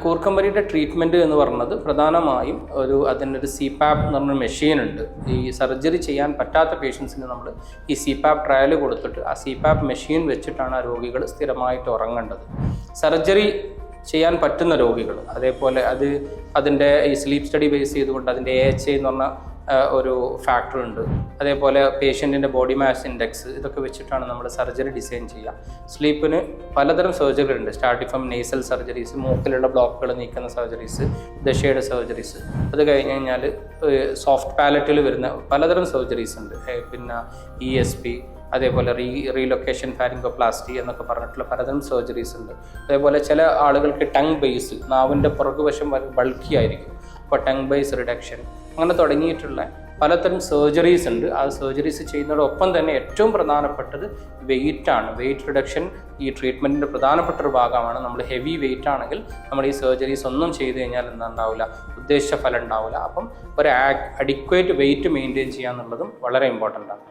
കൂർക്കമ്പനിയുടെ treatment എന്ന് പറയുന്നത് പ്രധാനമായും അതിനൊരു CPAP എന്ന് പറഞ്ഞൊരു മെഷീൻ ഉണ്ട്. ഈ സർജറി ചെയ്യാൻ പറ്റാത്ത പേഷ്യൻസിന് നമ്മൾ ഈ CPAP ട്രയൽ കൊടുത്തിട്ട് ആ CPAP മെഷീൻ വെച്ചിട്ടാണ് ആ രോഗികൾ സ്ഥിരമായിട്ട് ഉറങ്ങേണ്ടത്. സർജറി ചെയ്യാൻ പറ്റുന്ന രോഗികൾ അതേപോലെ അതിൻ്റെ ഈ സ്ലീപ്പ് സ്റ്റഡി ബേസ് ചെയ്തുകൊണ്ട് അതിൻ്റെ AHI എന്ന് പറഞ്ഞ ഒരു ഫാക്ടർ ഉണ്ട്. അതേപോലെ പേഷ്യൻറ്റിൻ്റെ ബോഡി മാസ് ഇൻഡെക്സ് ഇതൊക്കെ വെച്ചിട്ടാണ് നമ്മൾ സർജറി ഡിസൈൻ ചെയ്യുക. സ്ലീപ്പിന് പലതരം സർജറി ഉണ്ട്. സ്റ്റാർട്ടിംഗ് ഫ്രം നേസൽ സർജറീസ്, മൂക്കിലുള്ള ബ്ലോക്കുകൾ നീക്കുന്ന സർജറീസ്, ദശയുടെ സർജറീസ്. അത് കഴിഞ്ഞ് കഴിഞ്ഞാൽ സോഫ്റ്റ് പാലറ്റിൽ വരുന്ന പലതരം സർജറീസ് ഉണ്ട്. പിന്നെ ESP, അതേപോലെ റീലൊക്കേഷൻ ഫാരിങ്കോപ്ലാസ്റ്റി എന്നൊക്കെ പറഞ്ഞിട്ടുള്ള പലതരം സർജറീസ് ഉണ്ട്. അതേപോലെ ചില ആളുകൾക്ക് ടങ് ബേസ്, നാവിൻ്റെ പുറകുവശം ബൾക്കി ആയിരിക്കും, അപ്പോൾ ടങ് ബേസ് റിഡക്ഷൻ, അങ്ങനെ തുടങ്ങിയിട്ടുള്ള പലതരം സർജറീസ് ഉണ്ട്. ആ സർജറീസ് ചെയ്യുന്നതോടൊപ്പം തന്നെ ഏറ്റവും പ്രധാനപ്പെട്ടത് വെയിറ്റാണ്. വെയിറ്റ് റിഡക്ഷൻ ഈ ട്രീറ്റ്മെൻറ്റിൻ്റെ പ്രധാനപ്പെട്ട ഒരു ഭാഗമാണ്. നമ്മൾ ഹെവി വെയിറ്റ് ആണെങ്കിൽ നമ്മൾ ഈ സർജറീസ് ഒന്നും ചെയ്ത് കഴിഞ്ഞാൽ ഉണ്ടാവില്ല, ഉദ്ദേശിച്ച ഫലം ഉണ്ടാവില്ല. അപ്പം ഒരു അഡിക്വേറ്റ് വെയിറ്റ് മെയിൻറ്റെയിൻ ചെയ്യുക എന്നുള്ളതും വളരെ ഇമ്പോർട്ടൻ്റ് ആണ്.